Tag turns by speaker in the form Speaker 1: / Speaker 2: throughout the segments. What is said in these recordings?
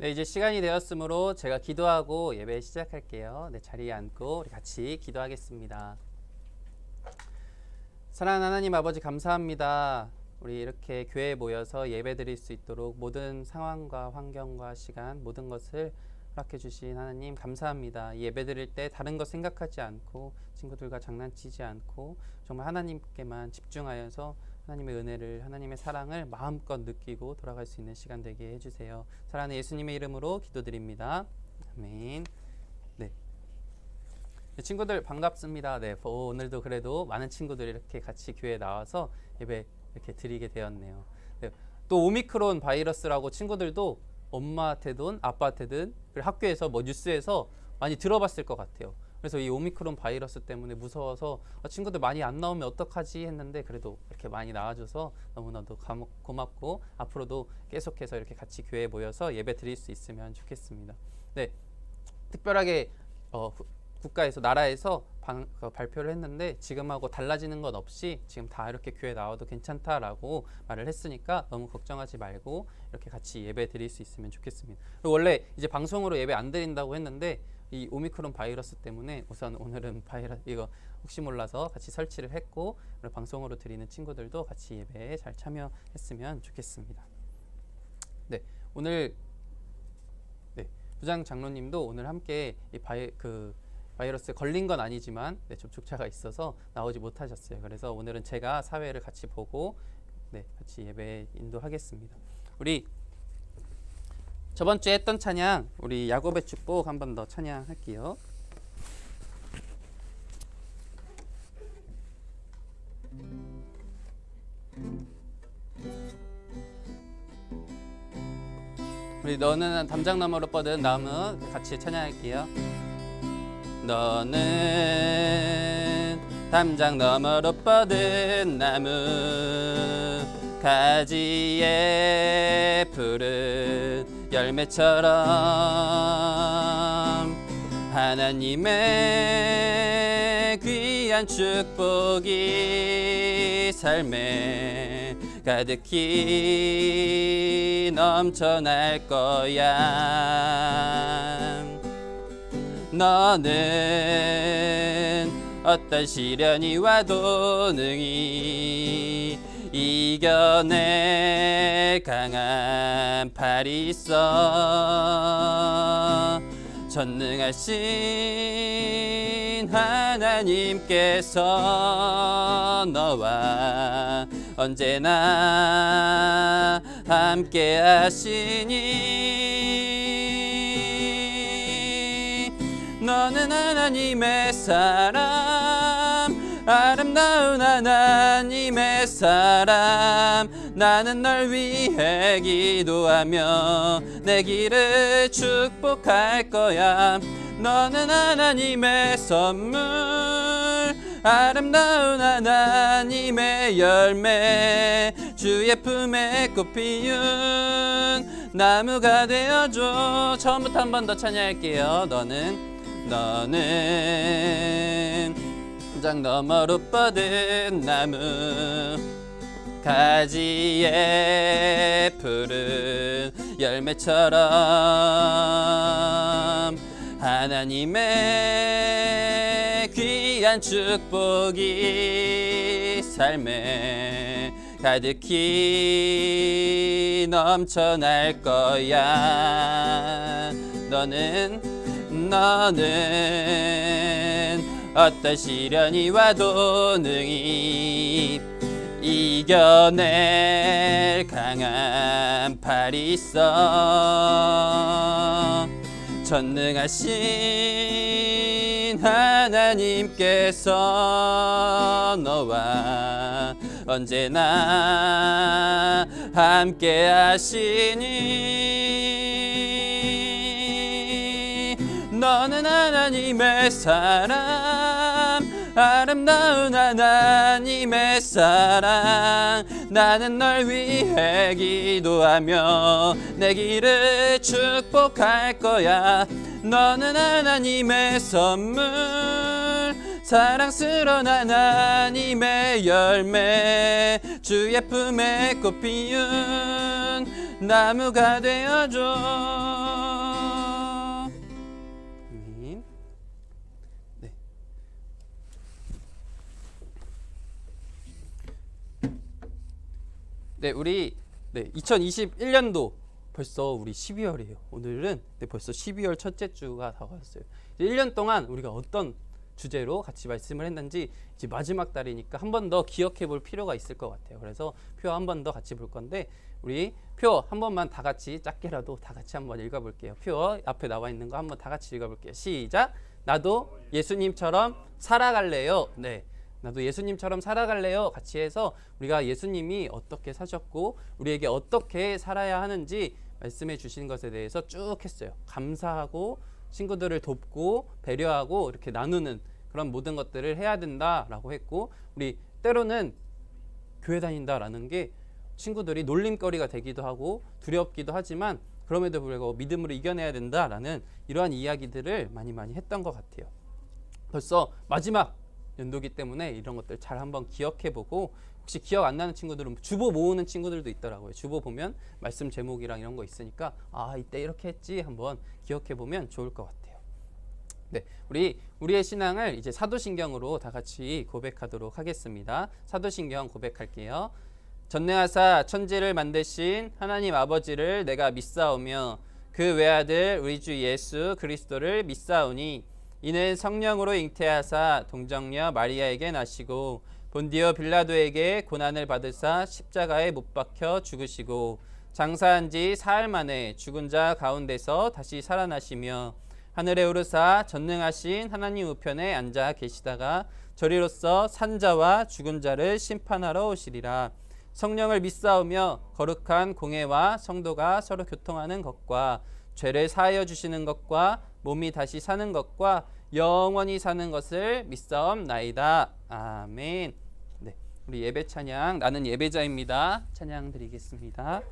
Speaker 1: 네, 이제 시간이 되었으므로 제가 기도하고 예배 시작할게요. 네, 자리에 앉고 우리 같이 기도하겠습니다. 사랑하는 하나님 아버지 감사합니다. 우리 이렇게 교회에 모여서 예배 드릴 수 있도록 모든 상황과 환경과 시간 모든 것을 허락해 주신 하나님 감사합니다. 예배 드릴 때 다른 것 생각하지 않고 친구들과 장난치지 않고 정말 하나님께만 집중하여서 하나님의 은혜를 하나님의 사랑을 마음껏 느끼고 돌아갈 수 있는 시간 되게 해주세요. 사랑하는 예수님의 이름으로 기도드립니다. 아멘. 네. 친구들 반갑습니다. 네, 오늘도 그래도 많은 친구들이 이렇게 같이 교회에 나와서 예배 이렇게 드리게 되었네요. 네, 또 오미크론 바이러스라고 친구들도 엄마한테든 아빠한테든 그리고 학교에서 뭐 뉴스에서 많이 들어봤을 것 같아요. 그래서 이 오미크론 바이러스 때문에 무서워서 친구들 많이 안 나오면 어떡하지 했는데 그래도 이렇게 많이 나와줘서 너무나도 고맙고 앞으로도 계속해서 이렇게 같이 교회에 모여서 예배 드릴 수 있으면 좋겠습니다. 네, 특별하게 국가에서 나라에서 발표를 했는데 지금하고 달라지는 건 없이 지금 다 이렇게 교회 나와도 괜찮다라고 말을 했으니까 너무 걱정하지 말고 이렇게 같이 예배 드릴 수 있으면 좋겠습니다. 원래 이제 방송으로 예배 안 드린다고 했는데 이 오미크론 바이러스 때문에 우선 오늘은 이거 혹시 몰라서 같이 설치를 했고 방송으로 드리는 친구들도 같이 예배에 잘 참여했으면 좋겠습니다. 네, 오늘 부장 장로님도 오늘 함께 이 바이러스에 걸린 건 아니지만 접촉자가 있어서 나오지 못하셨어요. 그래서 오늘은 제가 사회를 같이 보고 같이 예배 인도하겠습니다. 우리 저번 주에 했던 찬양 우리 야곱의 축복 한 번 더 찬양할게요. 우리 너는 담장 너머로 뻗은 나무 같이 찬양할게요. 너는 담장 너머로 뻗은 나무 가지에 푸른 열매처럼 하나님의 귀한 축복이 삶에 가득히 넘쳐날 거야. 너는 어떤 시련이 와도 능히 이겨낼 강한 팔이 있어. 전능하신 하나님께서 너와 언제나 함께 하시니 너는 하나님의 사람 아름다운 하나님의 사람 나는 널 위해 기도하며 내 길을 축복할 거야. 너는 하나님의 선물 아름다운 하나님의 열매 주의 품에 꽃 피운 나무가 되어줘. 처음부터 한 번 더 찬양할게요. 너는 담장 너머로 뻗은 나무 가지에 푸른 열매처럼 하나님의 귀한 축복이 삶에 가득히 넘쳐날 거야. 너는 어떤 시련이 와도 능히 이겨낼 강한 팔이 있어. 전능하신 하나님께서 너와 언제나 함께 하시니 너는 하나님의 사람 아름다운 하나님의 사랑 나는 널 위해 기도하며 내 길을 축복할 거야. 너는 하나님의 선물 사랑스러운 하나님의 열매 주의 품에 꽃 피운 나무가 되어줘. 네, 우리 2021년도 벌써 우리 12월이에요. 오늘은 벌써 12월 첫째 주가 다가왔어요. 이제 1년 동안 우리가 어떤 주제로 같이 말씀을 했는지 이제 마지막 달이니까 한 번 더 기억해 볼 필요가 있을 것 같아요. 그래서 표 한 번 더 같이 볼 건데 우리 표 한 번만 다 같이 작게라도 다 같이 한번 읽어볼게요. 표 앞에 나와 있는 거 한번 다 같이 읽어볼게요. 시작. 나도 예수님처럼 살아갈래요. 네. 나도 예수님처럼 살아갈래요. 같이 해서 우리가 예수님이 어떻게 사셨고 우리에게 어떻게 살아야 하는지 말씀해 주신 것에 대해서 쭉 했어요. 감사하고 친구들을 돕고 배려하고 이렇게 나누는 그런 모든 것들을 해야 된다라고 했고, 우리 때로는 교회 다닌다라는 게 친구들이 놀림거리가 되기도 하고 두렵기도 하지만 그럼에도 불구하고 믿음으로 이겨내야 된다라는 이러한 이야기들을 많이 했던 것 같아요. 벌써 마지막 연도기 때문에 이런 것들 잘 한번 기억해보고, 혹시 기억 안 나는 친구들은 주보 모으는 친구들도 있더라고요. 주보 보면 말씀 제목이랑 이런 거 있으니까 이때 이렇게 했지 한번 기억해보면 좋을 것 같아요. 네, 우리의 신앙을 이제 사도신경으로 다 같이 고백하도록 하겠습니다. 사도신경 고백할게요. 전능하사 천지를 만드신 하나님 아버지를 내가 믿사오며 그 외아들 우리 주 예수 그리스도를 믿사오니 이는 성령으로 잉태하사 동정녀 마리아에게 나시고 본디오 빌라도에게 고난을 받으사 십자가에 못 박혀 죽으시고 장사한 지 사흘 만에 죽은 자 가운데서 다시 살아나시며 하늘에 오르사 전능하신 하나님 우편에 앉아 계시다가 저리로서 산자와 죽은 자를 심판하러 오시리라. 성령을 믿사오며 거룩한 공회와 성도가 서로 교통하는 것과 죄를 사하여 주시는 것과 몸이 다시 사는 것과 영원히 사는 것을 믿사옵나이다. 아멘. 네, 우리 예배 찬양, 나는 예배자입니다. 찬양 드리겠습니다.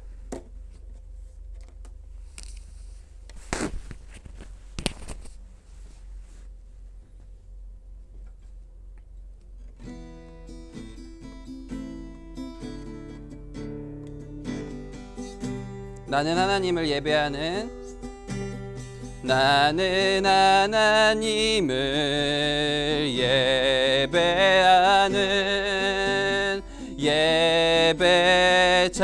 Speaker 1: 나는 하나님을 예배하는, 나는 하나님을 예배하는 예배자입니다.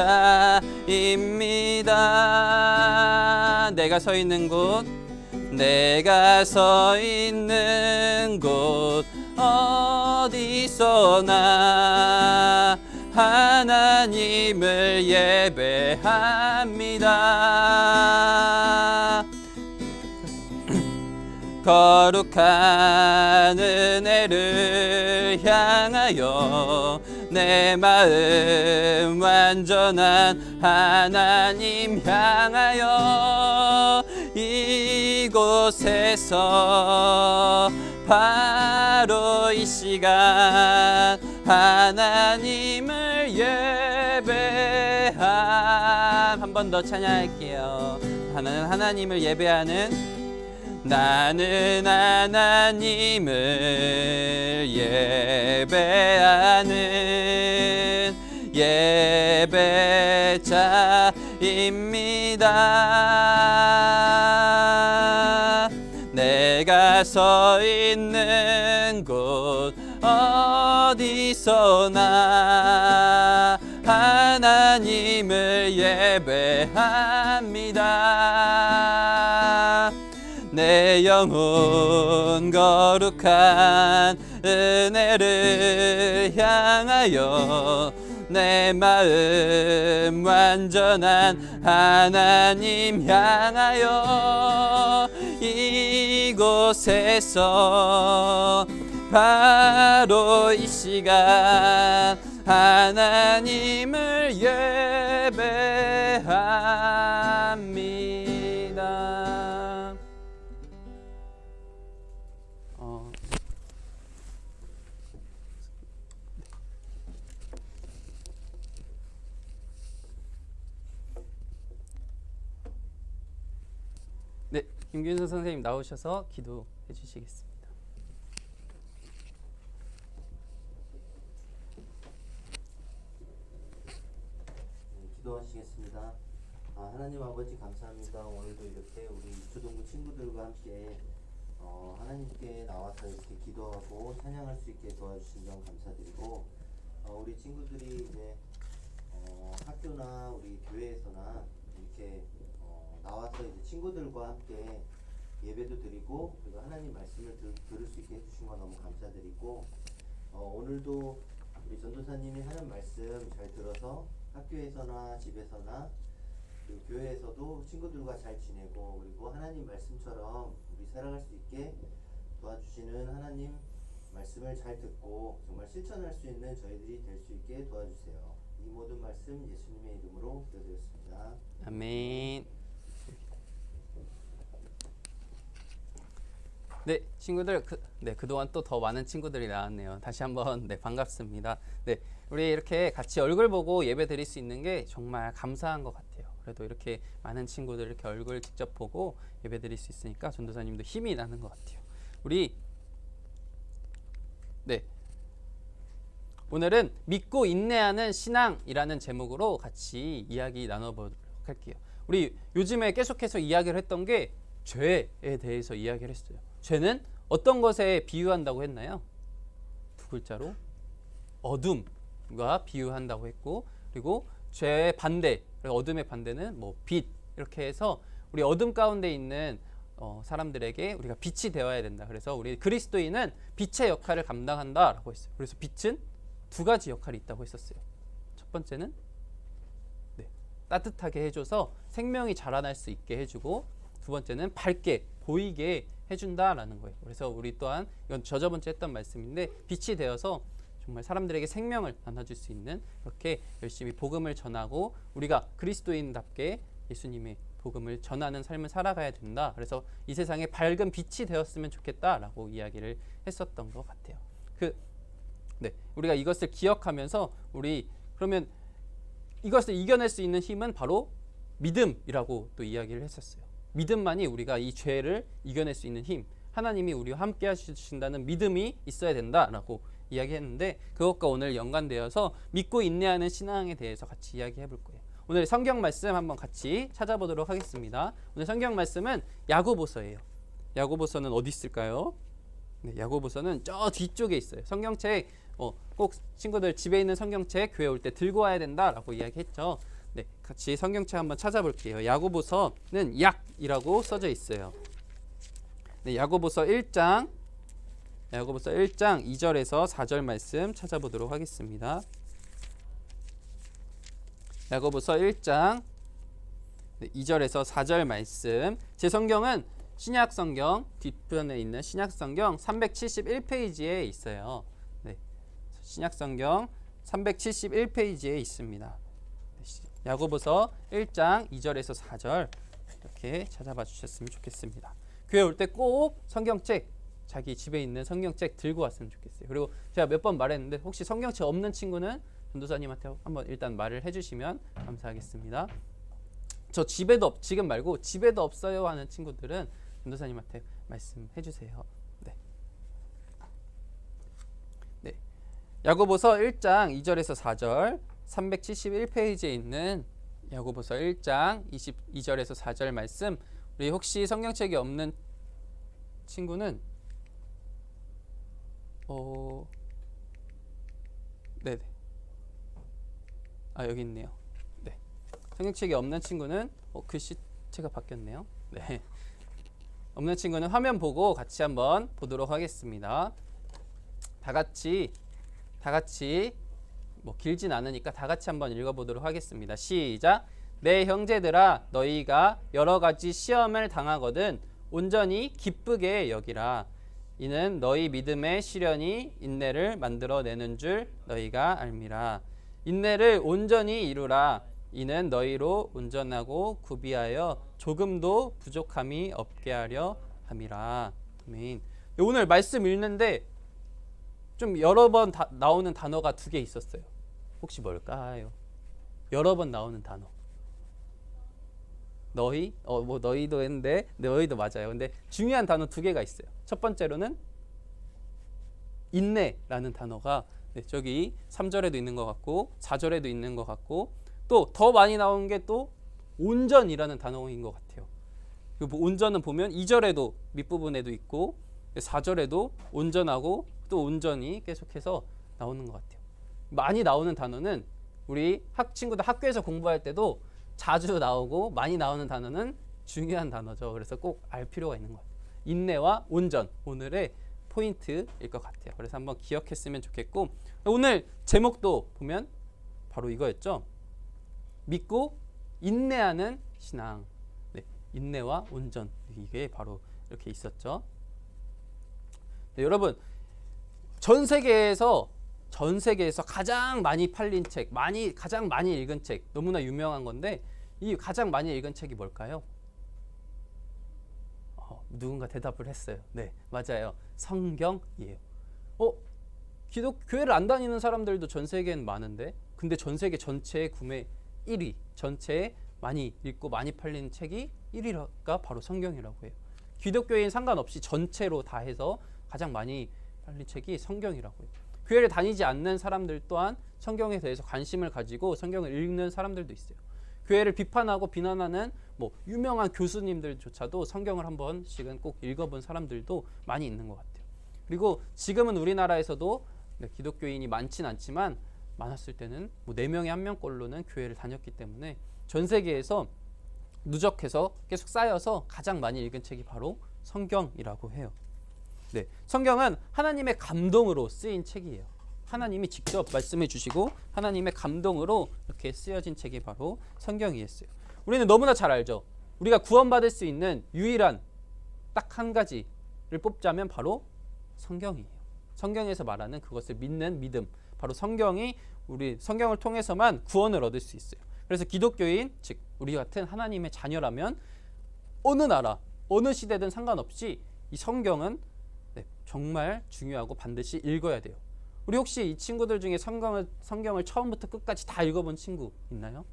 Speaker 1: 내가 서 있는 곳, 내가 서 있는 곳 어디서나 하나님을 예배합니다. 거룩한 은혜를 향하여 내 마음 완전한 하나님 향하여 이곳에서 바로 이 시간 하나님을 예배함. 한 번 더 찬양할게요. 하나님을 예배하는, 나는 하나님을 예배하는 예배자입니다. 내가 서 있는 곳 어디서나 하나님을 예배합니다. 내 영혼 거룩한 은혜를 향하여 내 마음 완전한 하나님 향하여 이곳에서 바로 이 시간 하나님을 예배합니다. 네, 김균수 선생님 나오셔서 기도해 주시겠습니다.
Speaker 2: 기도하시겠습니다. 하나님 아버지 감사합니다. 오늘도 이렇게 우리 초등부 친구들과 함께 하나님께 나와서 이렇게 기도하고 찬양할 수 있게 도와주신 점 감사드리고, 우리 친구들이 이제 학교나 우리 교회에서나 이렇게 나와서 이제 친구들과 함께 예배도 드리고 그리고 하나님 말씀을 들을 수 있게 해주신 거 너무 감사드리고 오늘도 우리 전도사님이 하는 말씀 잘 들어서 학교에서나 집에서나 그리고 교회에서도 친구들과 잘 지내고 그리고 하나님 말씀처럼 우리 살아갈 수 있게 도와주시는 하나님 말씀을 잘 듣고 정말 실천할 수 있는 저희들이 될 수 있게 도와주세요. 이 모든 말씀 예수님의 이름으로 기도드렸습니다.
Speaker 1: 아멘. 네, 친구들, 그동안 또 더 많은 친구들이 나왔네요. 다시 한번 반갑습니다. 네, 우리 이렇게 같이 얼굴 보고 예배 드릴 수 있는 게 정말 감사한 것 같아요. 그래도 이렇게 많은 친구들 이렇게 얼굴 직접 보고 예배 드릴 수 있으니까 전도사님도 힘이 나는 것 같아요. 우리 오늘은 믿고 인내하는 신앙이라는 제목으로 같이 이야기 나눠보도록 할게요. 우리 요즘에 계속해서 이야기를 했던 게 죄에 대해서 이야기를 했어요. 죄는 어떤 것에 비유한다고 했나요? 두 글자로 어둠과 비유한다고 했고, 그리고 죄의 반대, 어둠의 반대는 빛, 이렇게 해서 우리 어둠 가운데 있는 사람들에게 우리가 빛이 되어야 된다. 그래서 우리 그리스도인은 빛의 역할을 감당한다라고 했어요. 그래서 빛은 두 가지 역할이 있다고 했었어요. 첫 번째는 따뜻하게 해줘서 생명이 자라날 수 있게 해주고, 두 번째는 밝게 보이게 해준다라는 거예요. 그래서 우리 또한 이건 저번주에 했던 말씀인데 빛이 되어서 정말 사람들에게 생명을 나눠줄 수 있는 그렇게 열심히 복음을 전하고 우리가 그리스도인답게 예수님의 복음을 전하는 삶을 살아가야 된다. 그래서 이 세상에 밝은 빛이 되었으면 좋겠다라고 이야기를 했었던 것 같아요. 우리가 이것을 기억하면서 우리 그러면 이것을 이겨낼 수 있는 힘은 바로 믿음이라고 또 이야기를 했었어요. 믿음만이 우리가 이 죄를 이겨낼 수 있는 힘, 하나님이 우리와 함께 하신다는 믿음이 있어야 된다라고 이야기했는데, 그것과 오늘 연관되어서 믿고 인내하는 신앙에 대해서 같이 이야기해 볼 거예요. 오늘 성경 말씀 한번 같이 찾아보도록 하겠습니다. 오늘 성경 말씀은 야고보서예요. 야고보서는 어디 있을까요? 야고보서는 저 뒤쪽에 있어요. 성경책 꼭 친구들 집에 있는 성경책 교회 올 때 들고 와야 된다라고 이야기했죠. 같이 성경책 한번 찾아볼게요. 야고보서는 약이라고 써져 있어요. 야고보서 1장 2절에서 4절 말씀 찾아보도록 하겠습니다. 야고보서 1장 2절에서 4절 말씀. 제 성경은 신약성경 뒷편에 있는 신약성경 371페이지에 있어요. 신약성경 371페이지에 있습니다. 야고보서 1장 2절에서 4절 이렇게 찾아봐 주셨으면 좋겠습니다. 교회 올 때 꼭 성경책, 자기 집에 있는 성경책 들고 왔으면 좋겠어요. 그리고 제가 몇 번 말했는데 혹시 성경책 없는 친구는 전도사님한테 한번 일단 말을 해주시면 감사하겠습니다. 저 집에도 지금 말고 집에도 없어요 하는 친구들은 전도사님한테 말씀해 주세요. 야고보서 1장 2절에서 4절 371페이지에 있는 야고보서 1장 22절에서 4절 말씀, 우리 혹시 성경책이 없는 친구는 여기 있네요. 성경책이 없는 친구는 글씨체가 바뀌었네요. 없는 친구는 화면 보고 같이 한번 보도록 하겠습니다. 다 같이 길진 않으니까 다 같이 한번 읽어보도록 하겠습니다. 시작. 내 형제들아, 너희가 여러 가지 시험을 당하거든 온전히 기쁘게 여기라. 이는 너희 믿음의 시련이 인내를 만들어내는 줄 너희가 알미라. 인내를 온전히 이루라. 이는 너희로 온전하고 구비하여 조금도 부족함이 없게 하려 함이라. 아멘. 오늘 말씀 읽는데 좀 여러 번 나오는 단어가 두 개 있었어요. 혹시 뭘까요? 여러 번 나오는 단어. 너희? 너희도 했는데 너희도 맞아요. 근데 중요한 단어 두 개가 있어요. 첫 번째로는 인내라는 단어가 저기 3절에도 있는 것 같고 4절에도 있는 것 같고, 또 더 많이 나온 게 또 온전이라는 단어인 것 같아요. 온전은 보면 2절에도 밑부분에도 있고 4절에도 온전하고 또 온전히 계속해서 나오는 것 같아요. 많이 나오는 단어는 우리 친구들 학교에서 공부할 때도 자주 나오고 많이 나오는 단어는 중요한 단어죠. 그래서 꼭 알 필요가 있는 것 같아요. 인내와 온전, 오늘의 포인트일 것 같아요. 그래서 한번 기억했으면 좋겠고, 오늘 제목도 보면 바로 이거였죠. 믿고 인내하는 신앙. 네, 인내와 온전, 이게 바로 이렇게 있었죠. 네, 여러분, 전 세계에서 가장 많이 팔린 책, 가장 많이 읽은 책, 너무나 유명한 건데, 이 가장 많이 읽은 책이 뭘까요? 누군가 대답을 했어요. 네, 맞아요. 성경이에요. 교회를 안 다니는 사람들도 전 세계엔 많은데, 근데 전 세계 전체의 구매 1위, 전체에 많이 읽고 많이 팔린 책이 1위가 바로 성경이라고 해요. 기독교인 상관없이 전체로 다 해서 가장 많이 팔린 책이 성경이라고 해요. 교회를 다니지 않는 사람들 또한 성경에 대해서 관심을 가지고 성경을 읽는 사람들도 있어요. 교회를 비판하고 비난하는 유명한 교수님들조차도 성경을 한 번씩은 꼭 읽어본 사람들도 많이 있는 것 같아요. 그리고 지금은 우리나라에서도 기독교인이 많진 않지만 많았을 때는 4명에 1명꼴로는 교회를 다녔기 때문에 전 세계에서 누적해서 계속 쌓여서 가장 많이 읽은 책이 바로 성경이라고 해요. 네, 성경은 하나님의 감동으로 쓰인 책이에요. 하나님이 직접 말씀해 주시고 하나님의 감동으로 이렇게 쓰여진 책이 바로 성경이었어요. 우리는 너무나 잘 알죠. 우리가 구원받을 수 있는 유일한 딱 한 가지를 뽑자면 바로 성경이에요. 성경에서 말하는 그것을 믿는 믿음, 바로 우리 성경을 통해서만 구원을 얻을 수 있어요. 그래서 기독교인, 즉 우리 같은 하나님의 자녀라면 어느 나라, 어느 시대든 상관없이 이 성경은 정말 중요하고 반드시 읽어야 돼요. 우리 혹시 이 친구들 중에 성경을 처음부터 끝까지 다 읽어본 친구 있나요?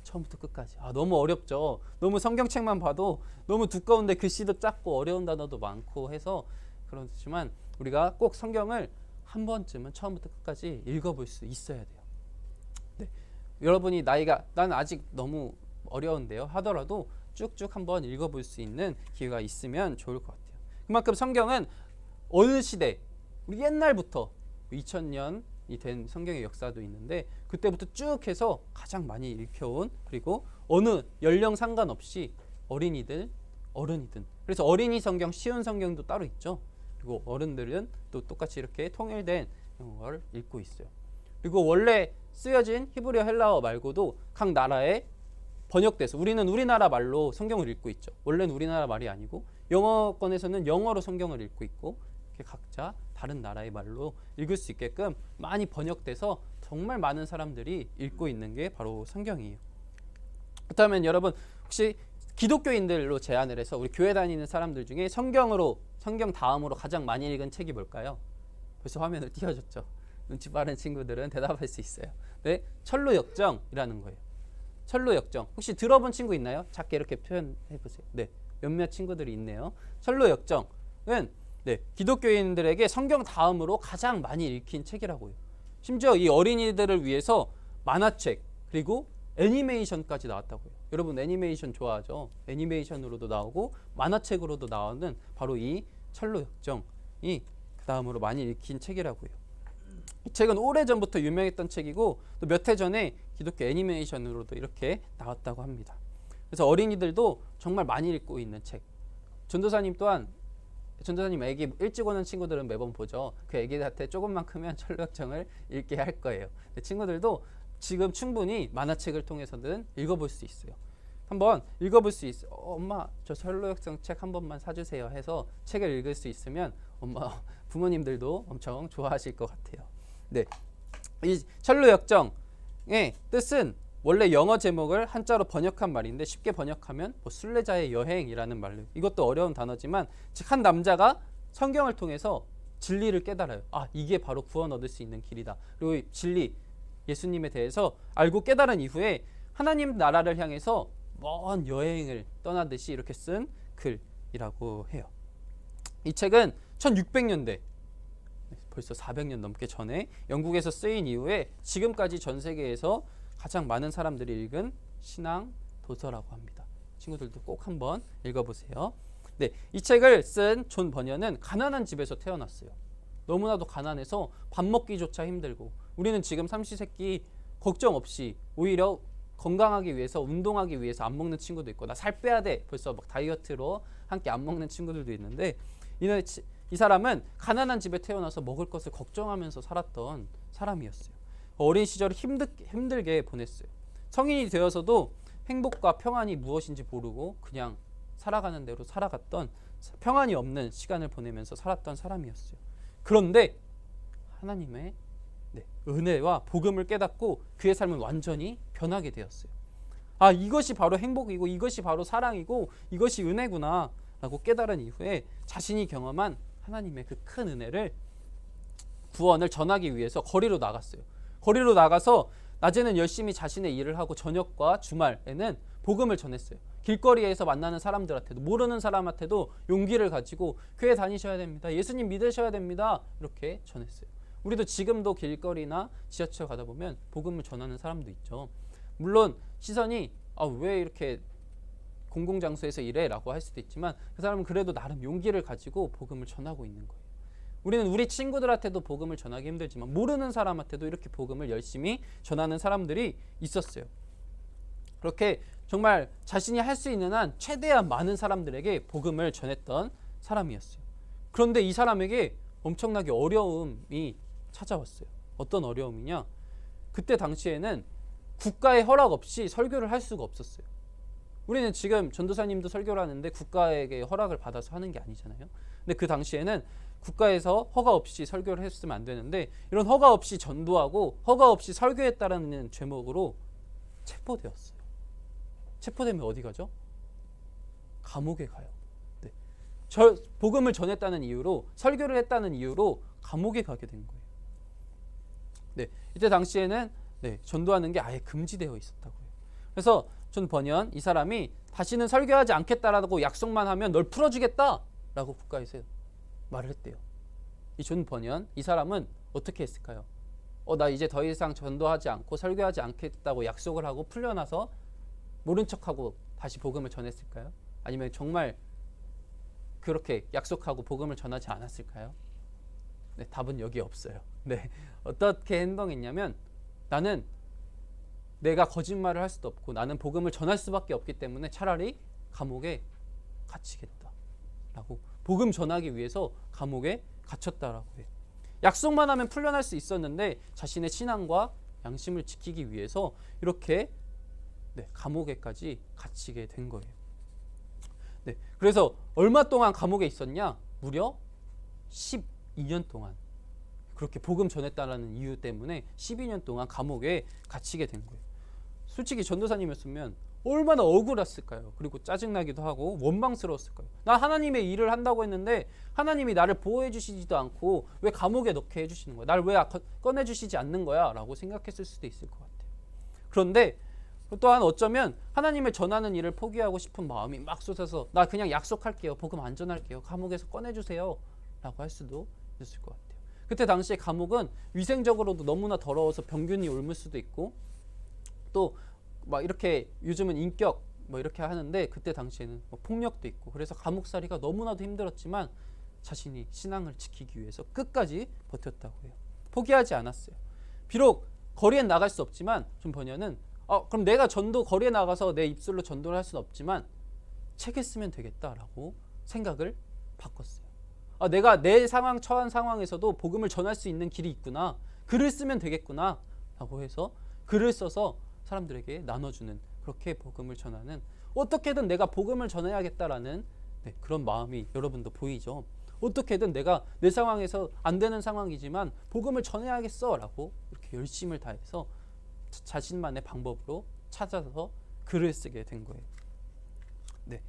Speaker 1: 처음부터 끝까지. 너무 어렵죠. 너무 성경책만 봐도 너무 두꺼운데 글씨도 작고 어려운 단어도 많고 해서 그렇지만 우리가 꼭 성경을 한 번쯤은 처음부터 끝까지 읽어볼 수 있어야 돼요. 네. 여러분이 난 아직 너무 어려운데요 하더라도 쭉쭉 한번 읽어볼 수 있는 기회가 있으면 좋을 것 같아요. 그만큼 성경은 어느 시대, 우리 옛날부터 2000년이 된 성경의 역사도 있는데 그때부터 쭉 해서 가장 많이 읽혀온, 그리고 어느 연령 상관없이 어린이든 어른이든, 그래서 어린이 성경, 쉬운 성경도 따로 있죠. 그리고 어른들은 또 똑같이 이렇게 통일된 걸 읽고 있어요. 그리고 원래 쓰여진 히브리어, 헬라어 말고도 각 나라에 번역돼서 우리는 우리나라 말로 성경을 읽고 있죠. 원래는 우리나라 말이 아니고 영어권에서는 영어로 성경을 읽고 있고, 이렇게 각자 다른 나라의 말로 읽을 수 있게끔 많이 번역돼서 정말 많은 사람들이 읽고 있는 게 바로 성경이에요. 그렇다면 여러분, 혹시 기독교인들로 제안을 해서 우리 교회 다니는 사람들 중에 성경 다음으로 가장 많이 읽은 책이 뭘까요? 벌써 화면을 띄워줬죠. 눈치 빠른 친구들은 대답할 수 있어요. 네, 철로역정이라는 거예요. 철로역정. 혹시 들어본 친구 있나요? 작게 이렇게 표현해 보세요. 네, 몇몇 친구들이 있네요. 철로역정은 기독교인들에게 성경 다음으로 가장 많이 읽힌 책이라고요. 심지어 이 어린이들을 위해서 만화책, 그리고 애니메이션까지 나왔다고요. 여러분 애니메이션 좋아하죠? 애니메이션으로도 나오고 만화책으로도 나오는 바로 이 철로역정이 그 다음으로 많이 읽힌 책이라고요. 이 책은 오래전부터 유명했던 책이고 또 몇 해 전에 기독교 애니메이션으로도 이렇게 나왔다고 합니다. 그래서 어린이들도 정말 많이 읽고 있는 책. 전도사님 애기 일찍 오는 친구들은 매번 보죠. 그 애기한테 조금만 크면 철로역정을 읽게 할 거예요. 친구들도 지금 충분히 만화책을 통해서는 읽어볼 수 있어요. 한번 읽어볼 수 있어요. 엄마 저 철로역정 책 한 번만 사주세요 해서 책을 읽을 수 있으면 부모님들도 엄청 좋아하실 것 같아요. 네, 이 철로역정의 뜻은 원래 영어 제목을 한자로 번역한 말인데 쉽게 번역하면 순례자의 여행이라는 말로, 이것도 어려운 단어지만 즉 한 남자가 성경을 통해서 진리를 깨달아요. 이게 바로 구원 얻을 수 있는 길이다. 그리고 이 진리, 예수님에 대해서 알고 깨달은 이후에 하나님 나라를 향해서 먼 여행을 떠나듯이 이렇게 쓴 글이라고 해요. 이 책은 1600년대, 벌써 400년 넘게 전에 영국에서 쓰인 이후에 지금까지 전 세계에서 가장 많은 사람들이 읽은 신앙 도서라고 합니다. 친구들도 꼭 한번 읽어보세요. 네, 이 책을 쓴 존 버녀는 가난한 집에서 태어났어요. 너무나도 가난해서 밥 먹기조차 힘들고, 우리는 지금 삼시세끼 걱정 없이 오히려 건강하기 위해서 운동하기 위해서 안 먹는 친구도 있고 나 살 빼야 돼 벌써 막 다이어트로 함께 안 먹는 친구들도 있는데 이 사람은 가난한 집에 태어나서 먹을 것을 걱정하면서 살았던 사람이었어요. 어린 시절을 힘들게 보냈어요. 성인이 되어서도 행복과 평안이 무엇인지 모르고 그냥 살아가는 대로 살아갔던 평안이 없는 시간을 보내면서 살았던 사람이었어요. 그런데 하나님의 은혜와 복음을 깨닫고 그의 삶은 완전히 변하게 되었어요. 아, 이것이 바로 행복이고 이것이 바로 사랑이고 이것이 은혜구나 라고 깨달은 이후에 자신이 경험한 하나님의 그 큰 은혜를 구원을 전하기 위해서 거리로 나갔어요. 거리로 나가서 낮에는 열심히 자신의 일을 하고 저녁과 주말에는 복음을 전했어요. 길거리에서 만나는 사람들한테도 모르는 사람한테도 용기를 가지고 교회 다니셔야 됩니다. 예수님 믿으셔야 됩니다. 이렇게 전했어요. 우리도 지금도 길거리나 지하철 가다 보면 복음을 전하는 사람도 있죠. 물론 시선이 왜 이렇게 공공장소에서 이래? 라고 할 수도 있지만 그 사람은 그래도 나름 용기를 가지고 복음을 전하고 있는 거예요. 우리는 우리 친구들한테도 복음을 전하기 힘들지만 모르는 사람한테도 이렇게 복음을 열심히 전하는 사람들이 있었어요. 그렇게 정말 자신이 할 수 있는 한 최대한 많은 사람들에게 복음을 전했던 사람이었어요. 그런데 이 사람에게 엄청나게 어려움이 찾아왔어요. 어떤 어려움이냐? 그때 당시에는 국가의 허락 없이 설교를 할 수가 없었어요. 우리는 지금 전도사님도 설교를 하는데 국가에게 허락을 받아서 하는 게 아니잖아요. 근데 그 당시에는 국가에서 허가 없이 설교를 했으면 안 되는데 이런 허가 없이 전도하고 허가 없이 설교했다라는 죄목으로 체포되었어요. 체포되면 어디 가죠? 감옥에 가요. 네. 복음을 전했다는 이유로 설교를 했다는 이유로 감옥에 가게 된 거예요. 네. 이때 당시에는 전도하는 게 아예 금지되어 있었다고요. 그래서 존 버니언 이 사람이 다시는 설교하지 않겠다라고 약속만 하면 널 풀어주겠다라고 국가에서 말을 했대요. 이 존 버니언 이 사람은 어떻게 했을까요? 나 이제 더 이상 전도하지 않고 설교하지 않겠다고 약속을 하고 풀려나서 모른 척하고 다시 복음을 전했을까요? 아니면 정말 그렇게 약속하고 복음을 전하지 않았을까요? 네, 답은 여기 없어요. 네, 어떻게 행동했냐면 나는 내가 거짓말을 할 수도 없고 나는 복음을 전할 수밖에 없기 때문에 차라리 감옥에 갇히겠다라고 복음 전하기 위해서 감옥에 갇혔다라고 해요. 약속만 하면 풀려날 수 있었는데 자신의 신앙과 양심을 지키기 위해서 이렇게 감옥에까지 갇히게 된 거예요. 네, 그래서 얼마 동안 감옥에 있었냐? 무려 12년 동안 그렇게 복음 전했다라는 이유 때문에 12년 동안 감옥에 갇히게 된 거예요. 솔직히 전도사님이었으면 얼마나 억울했을까요? 그리고 짜증나기도 하고 원망스러웠을까요? 나 하나님의 일을 한다고 했는데 하나님이 나를 보호해 주시지도 않고 왜 감옥에 넣게 해주시는 거야? 나를 왜 꺼내주시지 않는 거야? 라고 생각했을 수도 있을 것 같아요. 그런데 또한 어쩌면 하나님을 전하는 일을 포기하고 싶은 마음이 막 쏟아서 나 그냥 약속할게요. 복음 안 전할게요. 감옥에서 꺼내주세요. 라고 할 수도 있을 것 같아요. 그때 당시에 감옥은 위생적으로도 너무나 더러워서 병균이 옮을 수도 있고 또 막 이렇게 요즘은 인격 뭐 이렇게 하는데 그때 당시에는 뭐 폭력도 있고 그래서 감옥살이가 너무나도 힘들었지만 자신이 신앙을 지키기 위해서 끝까지 버텼다고 해요. 포기하지 않았어요. 비록 거리에 나갈 수 없지만 존 버니언은 그럼 내가 거리에 나가서 내 입술로 전도를 할 수는 없지만 책을 쓰면 되겠다라고 생각을 바꿨어요. 내가 내 처한 상황에서도 복음을 전할 수 있는 길이 있구나. 글을 쓰면 되겠구나 라고 해서 글을 써서 사람들에게 나눠주는 그렇게 복음을 전하는 어떻게든 내가 복음을 전해야겠다라는 그런 마음이 여러분도 보이죠. 어떻게든 내가 내 상황에서 안 되는 상황이지만 복음을 전해야겠어 라고 이렇게 열심을 다해서 자신만의 방법으로 찾아서 글을 쓰게 된 거예요. 네.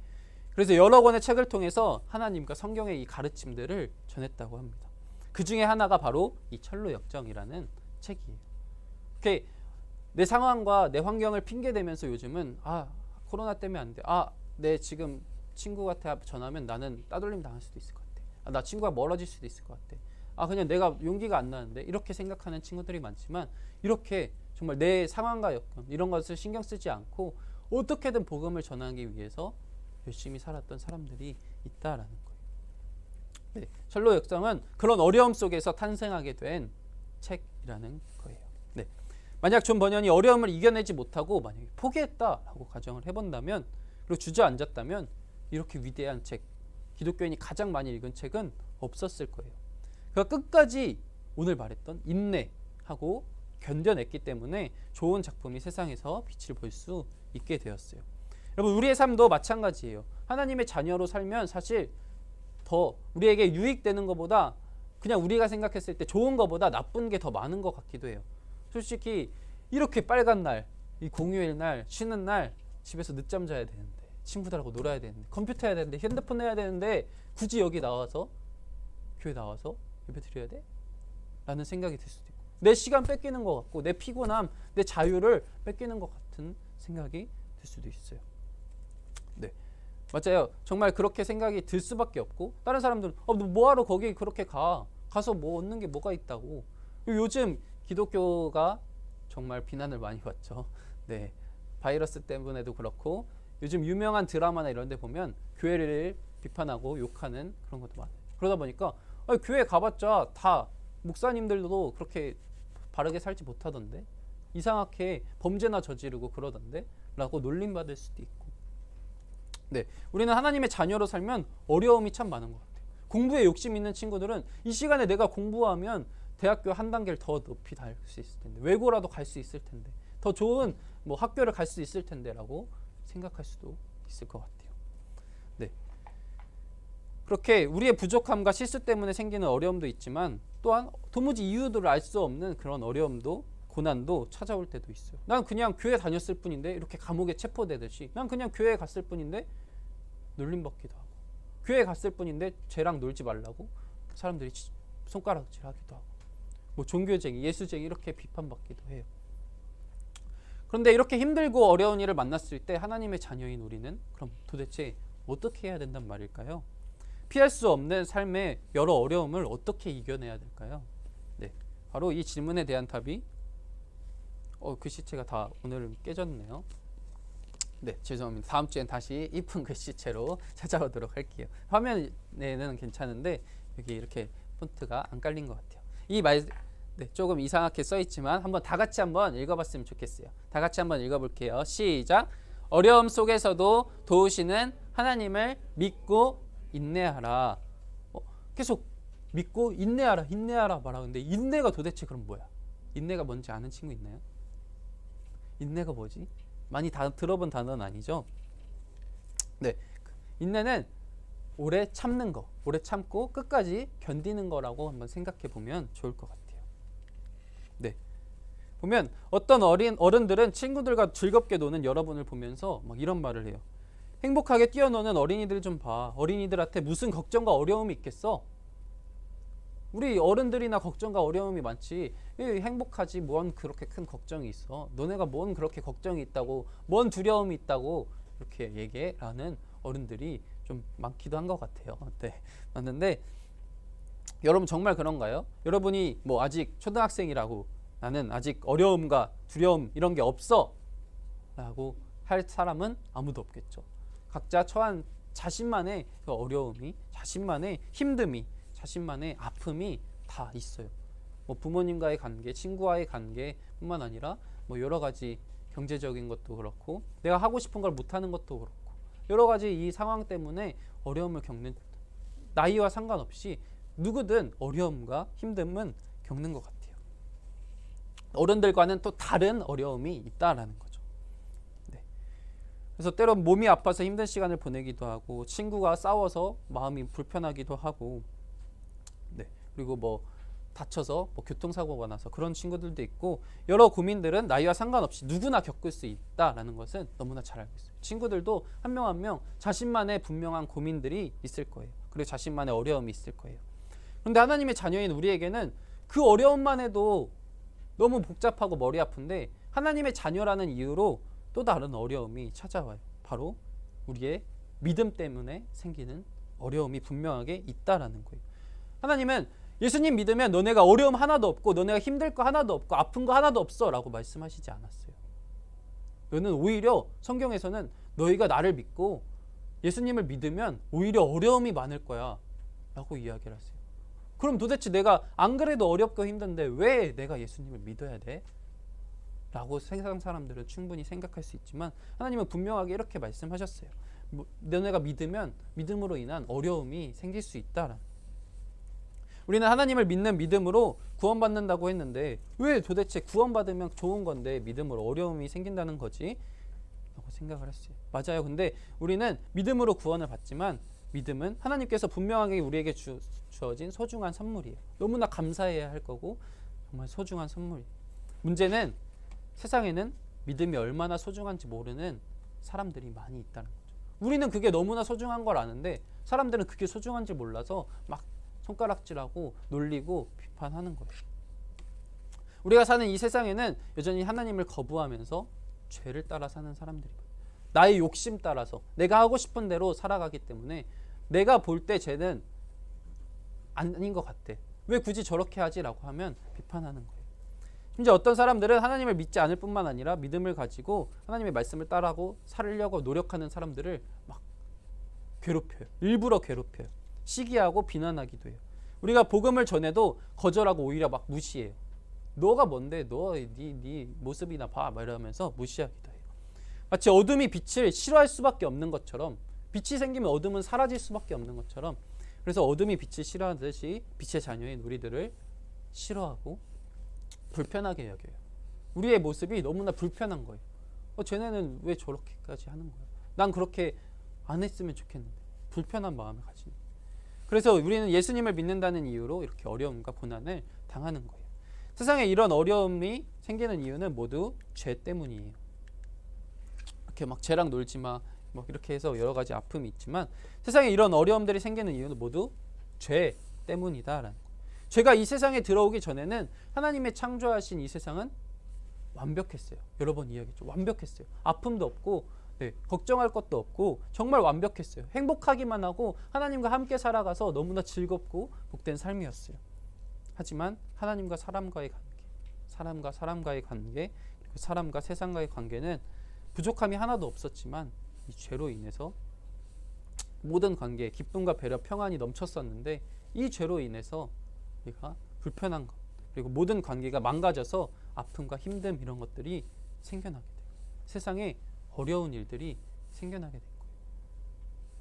Speaker 1: 그래서 여러 권의 책을 통해서 하나님과 성경의 이 가르침들을 전했다고 합니다. 그 중에 하나가 바로 이 철로 역정이라는 책이에요. 이렇게 내 상황과 내 환경을 핑계대면서 요즘은 코로나 때문에 안 돼. 내 지금 친구한테 전하면 나는 따돌림 당할 수도 있을 것 같아. 나 친구가 멀어질 수도 있을 것 같아. 그냥 내가 용기가 안 나는데 이렇게 생각하는 친구들이 많지만 이렇게 정말 내 상황과 여건 이런 것을 신경 쓰지 않고 어떻게든 복음을 전하기 위해서 열심히 살았던 사람들이 있다라는 거예요. 네, 철로 역정은 그런 어려움 속에서 탄생하게 된 책이라는 거예요. 네, 만약 존 버년이 어려움을 이겨내지 못하고 만약에 포기했다라고 가정을 해본다면, 그리고 주저앉았다면 이렇게 위대한 책, 기독교인이 가장 많이 읽은 책은 없었을 거예요. 그가 끝까지 오늘 말했던 인내하고 견뎌냈기 때문에 좋은 작품이 세상에서 빛을 볼 수 있게 되었어요. 여러분, 우리의 삶도 마찬가지예요. 하나님의 자녀로 살면 사실 더 우리에게 유익되는 것보다, 그냥 우리가 생각했을 때 좋은 것보다 나쁜 게 더 많은 것 같기도 해요. 솔직히 이렇게 빨간 날, 이 공휴일 날, 쉬는 날 집에서 늦잠 자야 되는데, 친구들하고 놀아야 되는데, 컴퓨터 해야 되는데, 핸드폰 해야 되는데 굳이 여기 나와서, 교회 나와서 예배 드려야 돼? 라는 생각이 들 수도 있고, 내 시간 뺏기는 것 같고, 내 피곤함, 내 자유를 뺏기는 것 같은 생각이 들 수도 있어요. 네, 맞아요. 정말 그렇게 생각이 들 수밖에 없고, 다른 사람들은 너 뭐하러 거기 그렇게 가서 뭐 얻는 게 뭐가 있다고. 요즘 기독교가 정말 비난을 많이 받죠. 네, 바이러스 때문에도 그렇고, 요즘 유명한 드라마나 이런 데 보면 교회를 비판하고 욕하는 그런 것도 많아요. 그러다 보니까 교회 가봤자 다 목사님들도 그렇게 바르게 살지 못하던데, 이상하게 범죄나 저지르고 그러던데 라고 놀림받을 수도 있고. 네, 우리는 하나님의 자녀로 살면 어려움이 참 많은 것 같아요. 공부에 욕심 있는 친구들은 이 시간에 내가 공부하면 대학교 한 단계를 더 높이 달 수 있을 텐데, 외고라도 갈 수 있을 텐데, 더 좋은 뭐 학교를 갈 수 있을 텐데 라고 생각할 수도 있을 것 같아요. 네, 그렇게 우리의 부족함과 실수 때문에 생기는 어려움도 있지만, 또한 도무지 이유를 알 수 없는 그런 어려움도, 고난도 찾아올 때도 있어요. 난 그냥 교회 다녔을 뿐인데, 이렇게 감옥에 체포되듯이 난 그냥 교회 갔을 뿐인데 놀림받기도 하고, 교회 갔을 뿐인데 쟤랑 놀지 말라고 사람들이 손가락질하기도 하고, 뭐 종교쟁이, 예수쟁이 이렇게 비판받기도 해요. 그런데 이렇게 힘들고 어려운 일을 만났을 때 하나님의 자녀인 우리는 그럼 도대체 어떻게 해야 된단 말일까요? 피할 수 없는 삶의 여러 어려움을 어떻게 이겨내야 될까요? 네, 바로 이 질문에 대한 답이 글씨체가 다 오늘은 깨졌네요. 네, 죄송합니다. 다음 주엔 다시 이쁜 글씨체로 찾아오도록 할게요. 화면에는 괜찮은데 여기 이렇게 폰트가 안 깔린 것 같아요. 이 말, 네, 조금 이상하게 써 있지만 한번 다 같이 한번 읽어봤으면 좋겠어요. 다 같이 한번 읽어볼게요. 시작. 어려움 속에서도 도우시는 하나님을 믿고 인내하라. 계속 믿고 인내하라 말하는데, 인내가 도대체 그럼 뭐야? 인내가 뭔지 아는 친구 있나요? 인내가 뭐지? 많이 다 들어본 단어는 아니죠? 네, 인내는 오래 참는 거, 오래 참고 끝까지 견디는 거라고 한번 생각해 보면 좋을 것 같아요. 네, 보면 어떤 어른들은 친구들과 즐겁게 노는 여러분을 보면서 막 이런 말을 해요. 행복하게 뛰어노는 어린이들 좀 봐. 어린이들한테 무슨 걱정과 어려움이 있겠어? 우리 어른들이나 걱정과 어려움이 많지, 행복하지 뭔 그렇게 큰 걱정이 있어? 너네가 뭔 그렇게 걱정이 있다고, 뭔 두려움이 있다고 이렇게 얘기해라는 어른들이 좀 많기도 한 것 같아요. 네, 맞는데 여러분 정말 그런가요? 여러분이 뭐 아직 초등학생이라고, 나는 아직 어려움과 두려움 이런 게 없어 라고 할 사람은 아무도 없겠죠. 각자 처한 자신만의 그 어려움이, 자신만의 힘듦이, 자신만의 아픔이 다 있어요. 뭐 부모님과의 관계, 친구와의 관계뿐만 아니라 뭐 여러 가지 경제적인 것도 그렇고, 내가 하고 싶은 걸 못하는 것도 그렇고, 여러 가지 이 상황 때문에 어려움을 겪는, 나이와 상관없이 누구든 어려움과 힘듦은 겪는 것 같아요. 어른들과는 또 다른 어려움이 있다라는 거죠. 네. 그래서 때론 몸이 아파서 힘든 시간을 보내기도 하고, 친구가 싸워서 마음이 불편하기도 하고, 네, 그리고 뭐 다쳐서 뭐 교통사고가 나서 그런 친구들도 있고, 여러 고민들은 나이와 상관없이 누구나 겪을 수 있다라는 것은 너무나 잘 알고 있어요. 친구들도 한 명 한 명 자신만의 분명한 고민들이 있을 거예요. 그리고 자신만의 어려움이 있을 거예요. 그런데 하나님의 자녀인 우리에게는 그 어려움만 해도 너무 복잡하고 머리 아픈데, 하나님의 자녀라는 이유로 또 다른 어려움이 찾아와요. 바로 우리의 믿음 때문에 생기는 어려움이 분명하게 있다라는 거예요. 하나님은 예수님 믿으면 너네가 어려움 하나도 없고, 너네가 힘들 거 하나도 없고, 아픈 거 하나도 없어 라고 말씀하시지 않았어요. 너는 오히려 성경에서는 너희가 나를 믿고 예수님을 믿으면 오히려 어려움이 많을 거야 라고 이야기를 하세요. 그럼 도대체 내가 안 그래도 어렵고 힘든데 왜 내가 예수님을 믿어야 돼? 라고 세상 사람들은 충분히 생각할 수 있지만 하나님은 분명하게 이렇게 말씀하셨어요. 너네가 믿으면 믿음으로 인한 어려움이 생길 수 있다라는. 우리는 하나님을 믿는 믿음으로 구원받는다고 했는데 왜 도대체 구원받으면 좋은 건데 믿음으로 어려움이 생긴다는 거지? 라고 생각을 했어요. 맞아요. 근데 우리는 믿음으로 구원을 받지만 믿음은 하나님께서 분명하게 우리에게 주어진 소중한 선물이에요. 너무나 감사해야 할 거고 정말 소중한 선물이에요. 문제는 세상에는 믿음이 얼마나 소중한지 모르는 사람들이 많이 있다는 거죠. 우리는 그게 너무나 소중한 걸 아는데 사람들은 그게 소중한지 몰라서 막 손가락질하고 놀리고 비판하는 거예요. 우리가 사는 이 세상에는 여전히 하나님을 거부하면서 죄를 따라 사는 사람들이 나의 욕심 따라서 내가 하고 싶은 대로 살아가기 때문에 내가 볼 때 쟤는 아닌 것 같아. 왜 굳이 저렇게 하지라고 하면 비판하는 거예요. 심지어 어떤 사람들은 하나님을 믿지 않을 뿐만 아니라 믿음을 가지고 하나님의 말씀을 따라하고 살려고 노력하는 사람들을 막 괴롭혀요. 일부러 괴롭혀요. 시기하고 비난하기도 해요. 우리가 복음을 전해도 거절하고 오히려 막 무시해요. 너가 뭔데? 네 모습이나 봐. 막 이러면서 무시하기도 해요. 마치 어둠이 빛을 싫어할 수밖에 없는 것처럼 빛이 생기면 어둠은 사라질 수밖에 없는 것처럼 그래서 어둠이 빛을 싫어하듯이 빛의 자녀인 우리들을 싫어하고 불편하게 여겨요. 우리의 모습이 너무나 불편한 거예요. 쟤네는 왜 저렇게까지 하는 거야? 난 그렇게 안 했으면 좋겠는데 불편한 마음을 가지는 거예요. 그래서 우리는 예수님을 믿는다는 이유로 이렇게 어려움과 고난을 당하는 거예요. 세상에 이런 어려움이 생기는 이유는 모두 죄 때문이에요. 이렇게 막 쟤랑 놀지 마. 뭐 이렇게 해서 여러 가지 아픔이 있지만 세상에 이런 어려움들이 생기는 이유는 모두 죄 때문이다라는 거예요. 죄가 이 세상에 들어오기 전에는 하나님의 창조하신 이 세상은 완벽했어요. 여러 번 이야기했죠. 완벽했어요. 아픔도 없고 걱정할 것도 없고 정말 완벽했어요. 행복하기만 하고 하나님과 함께 살아가서 너무나 즐겁고 복된 삶이었어요. 하지만 하나님과 사람과의 관계, 사람과 사람과의 관계, 그리고 사람과 세상과의 관계는 부족함이 하나도 없었지만 이 죄로 인해서 모든 관계에 기쁨과 배려, 평안이 넘쳤었는데 이 죄로 인해서 우리가 불편한 것 그리고 모든 관계가 망가져서 아픔과 힘듦 이런 것들이 생겨나게 돼요. 세상에 어려운 일들이 생겨나게 된 거예요.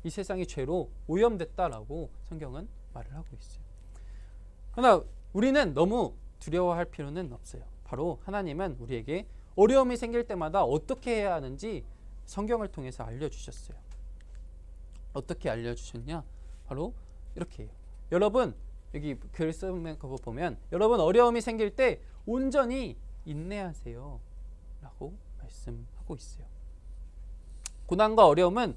Speaker 1: 이 세상이 죄로 오염됐다라고 성경은 말을 하고 있어요. 그러나 우리는 너무 두려워할 필요는 없어요. 바로 하나님은 우리에게 어려움이 생길 때마다 어떻게 해야 하는지 성경을 통해서 알려주셨어요. 어떻게 알려주셨냐? 바로 이렇게 해요. 여러분 여기 글 쓰는 거 보면 여러분 어려움이 생길 때 온전히 인내하세요 라고 말씀하고 있어요. 고난과 어려움은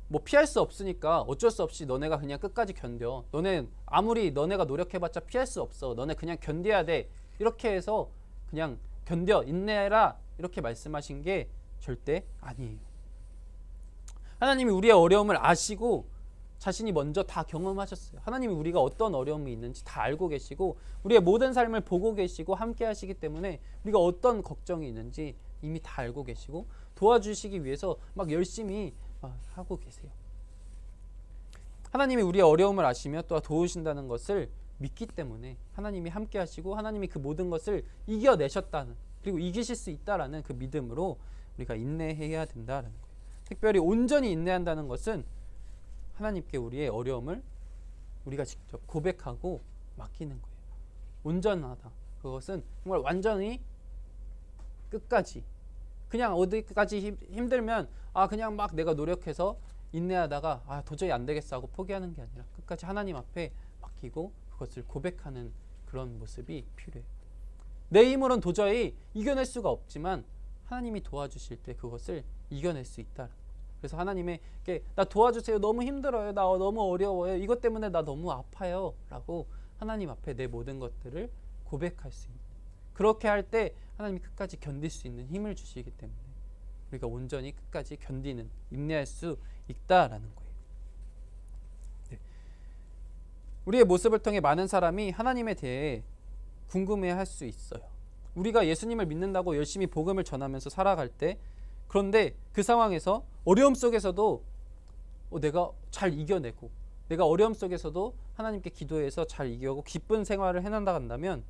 Speaker 1: 뭐 피할 수 없으니까 어쩔 수 없이 너네가 그냥 끝까지 견뎌. 너네 아무리 너네가 노력해봤자 피할 수 없어. 너네 그냥 견뎌야 돼. 이렇게 해서 그냥 견뎌 인내해라 이렇게 말씀하신 게 절대 아니에요. 하나님이 우리의 어려움을 아시고 자신이 먼저 다 경험하셨어요. 하나님이 우리가 어떤 어려움이 있는지 다 알고 계시고 우리의 모든 삶을 보고 계시고 함께 하시기 때문에 우리가 어떤 걱정이 있는지 이미 다 알고 계시고 도와주시기 위해서 막 열심히 하고 계세요. 하나님이 우리의 어려움을 아시며 또 도우신다는 것을 믿기 때문에 하나님이 함께 하시고 하나님이 그 모든 것을 이겨내셨다는 그리고 이기실 수 있다라는 그 믿음으로 우리가 인내해야 된다라는 거예요. 특별히 온전히 인내한다는 것은 하나님께 우리의 어려움을 우리가 직접 고백하고 맡기는 거예요. 온전하다. 그것은 정말 완전히 끝까지 그냥 어디까지 힘들면 그냥 막 내가 노력해서 인내하다가 도저히 안 되겠어 하고 포기하는 게 아니라 끝까지 하나님 앞에 맡기고 그것을 고백하는 그런 모습이 필요해요. 내 힘으로는 도저히 이겨낼 수가 없지만 하나님이 도와주실 때 그것을 이겨낼 수 있다. 그래서 하나님에게 나 도와주세요. 너무 힘들어요. 나 너무 어려워요. 이것 때문에 나 너무 아파요. 라고 하나님 앞에 내 모든 것들을 고백할 수 있는 그렇게 할 때 하나님이 끝까지 견딜 수 있는 힘을 주시기 때문에 우리가 온전히 끝까지 견디는 인내할 수 있다라는 거예요. 네. 우리의 모습을 통해 많은 사람이 하나님에 대해 궁금해할 수 있어요. 우리가 예수님을 믿는다고 열심히 복음을 전하면서 살아갈 때 그런데 그 상황에서 어려움 속에서도 내가 잘 이겨내고 내가 어려움 속에서도 하나님께 기도해서 잘 이겨고 기쁜 생활을 해난다 한다면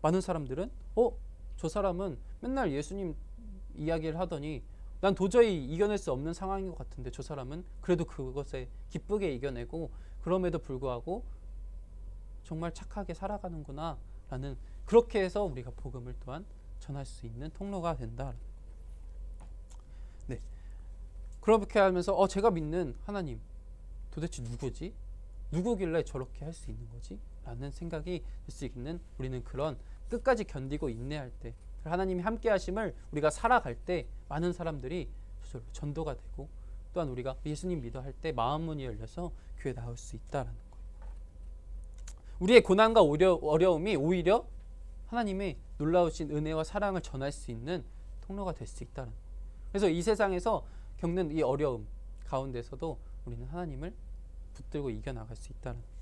Speaker 1: 많은 사람들은 저 사람은 맨날 예수님 이야기를 하더니 난 도저히 이겨낼 수 없는 상황인 것 같은데 저 사람은 그래도 그것에 기쁘게 이겨내고 그럼에도 불구하고 정말 착하게 살아가는구나 라는, 그렇게 해서 우리가 복음을 또한 전할 수 있는 통로가 된다. 네. 그렇게 하면서 제가 믿는 하나님 도대체 누구지? 누구길래 저렇게 할 수 있는 거지? 라는 생각이 들 수 있는, 우리는 그런 끝까지 견디고 인내할 때, 하나님이 함께 하심을 우리가 살아갈 때 많은 사람들이 저절로 전도가 되고, 또한 우리가 예수님 믿어 할 때 마음 문이 열려서 교회 나올 수 있다라는 거예요. 우리의 고난과 어려움이 오히려 하나님의 놀라우신 은혜와 사랑을 전할 수 있는 통로가 될 수 있다는 거예요. 그래서 이 세상에서 겪는 이 어려움 가운데서도 우리는 하나님을 붙들고 이겨나갈 수 있다는 거예요.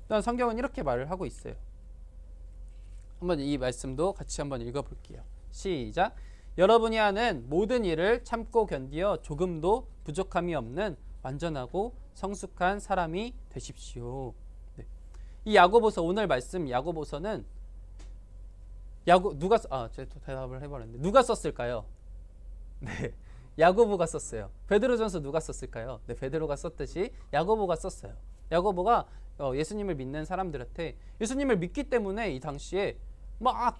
Speaker 1: 또한 성경은 이렇게 말을 하고 있어요. 한번 이 말씀도 같이 한번 읽어볼게요. 시작. 여러분이 하는 모든 일을 참고 견디어 조금도 부족함이 없는 완전하고 성숙한 사람이 되십시오. 네. 이 야고보서, 오늘 말씀 야고보서는 제가 대답을 해버렸는데 누가 썼을까요? 네, 야고보가 썼어요. 베드로전서 누가 썼을까요? 네, 베드로가 썼듯이 야고보가 썼어요. 야고보가 예수님을 믿는 사람들한테, 예수님을 믿기 때문에 이 당시에 막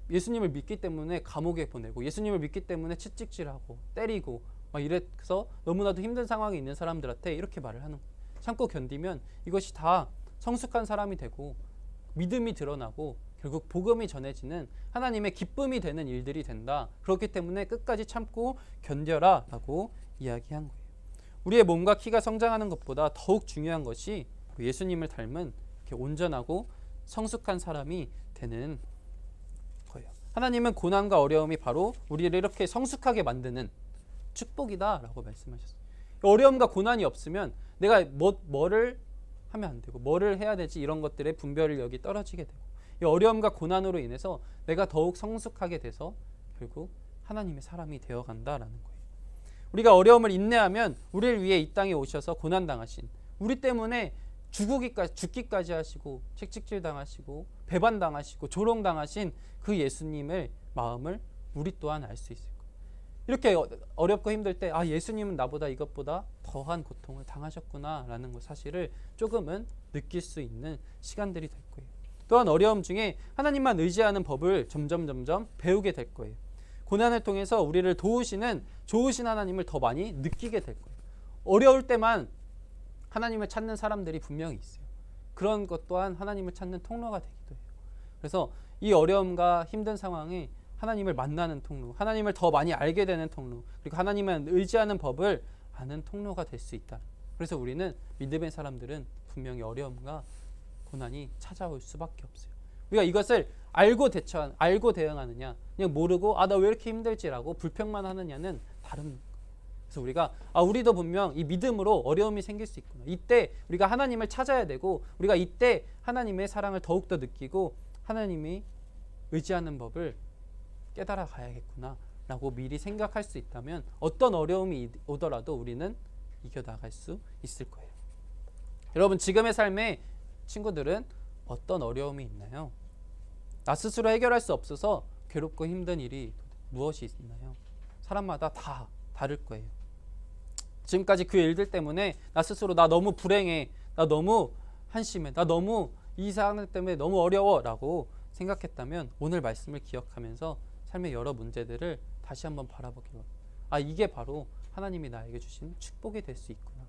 Speaker 1: 예수님을 믿기 때문에 감옥에 보내고, 예수님을 믿기 때문에 채찍질하고 때리고 막 이래서 너무나도 힘든 상황에 있는 사람들한테 이렇게 말을 하는 거예요. 참고 견디면 이것이 다 성숙한 사람이 되고 믿음이 드러나고 결국 복음이 전해지는 하나님의 기쁨이 되는 일들이 된다. 그렇기 때문에 끝까지 참고 견뎌라 라고 이야기한 거예요. 우리의 몸과 키가 성장하는 것보다 더욱 중요한 것이 예수님을 닮은 이렇게 온전하고 성숙한 사람이 되는 거예요. 하나님은 고난과 어려움이 바로 우리를 이렇게 성숙하게 만드는 축복이다 라고 말씀하셨어요. 어려움과 고난이 없으면 내가 뭐를 하면 안 되고 뭐를 해야 되지, 이런 것들의 분별력이 떨어지게 되고, 이 어려움과 고난으로 인해서 내가 더욱 성숙하게 돼서 결국 하나님의 사람이 되어간다라는 거예요. 우리가 어려움을 인내하면 우리를 위해 이 땅에 오셔서 고난당하신, 우리 때문에 죽기까지 하시고 채찍질 당하시고 배반당하시고 조롱당하신 그 예수님의 마음을 우리 또한 알 수 있을 거예요. 이렇게 어렵고 힘들 때 예수님은 나보다 이것보다 더한 고통을 당하셨구나 라는 것 사실을 조금은 느낄 수 있는 시간들이 될 거예요. 또한 어려움 중에 하나님만 의지하는 법을 점점 배우게 될 거예요. 고난을 통해서 우리를 도우시는 좋으신 하나님을 더 많이 느끼게 될 거예요. 어려울 때만 하나님을 찾는 사람들이 분명히 있어요. 그런 것 또한 하나님을 찾는 통로가 되기도 해요. 그래서 이 어려움과 힘든 상황에 하나님을 만나는 통로, 하나님을 더 많이 알게 되는 통로, 그리고 하나님을 의지하는 법을 아는 통로가 될 수 있다. 그래서 우리는 믿음의 사람들은 분명히 어려움과 고난이 찾아올 수밖에 없어요. 우리가 이것을 알고 대응하느냐, 그냥 모르고 나 왜 이렇게 힘들지라고 불평만 하느냐는 다릅니다. 그래서 우리도 분명 이 믿음으로 어려움이 생길 수 있구나. 이때 우리가 하나님을 찾아야 되고, 우리가 이때 하나님의 사랑을 더욱더 느끼고 하나님이 의지하는 법을 깨달아 가야겠구나 라고 미리 생각할 수 있다면 어떤 어려움이 오더라도 우리는 이겨나갈 수 있을 거예요. 여러분, 지금의 삶에 친구들은 어떤 어려움이 있나요? 나 스스로 해결할 수 없어서 괴롭고 힘든 일이 무엇이 있나요? 사람마다 다 다를 거예요. 지금까지 그 일들 때문에 나 스스로 나 너무 불행해, 나 너무 한심해, 나 너무 이 상황 때문에 너무 어려워 라고 생각했다면 오늘 말씀을 기억하면서 삶의 여러 문제들을 다시 한번 바라보게 돼요. 이게 바로 하나님이 나에게 주신 축복이 될 수 있구나.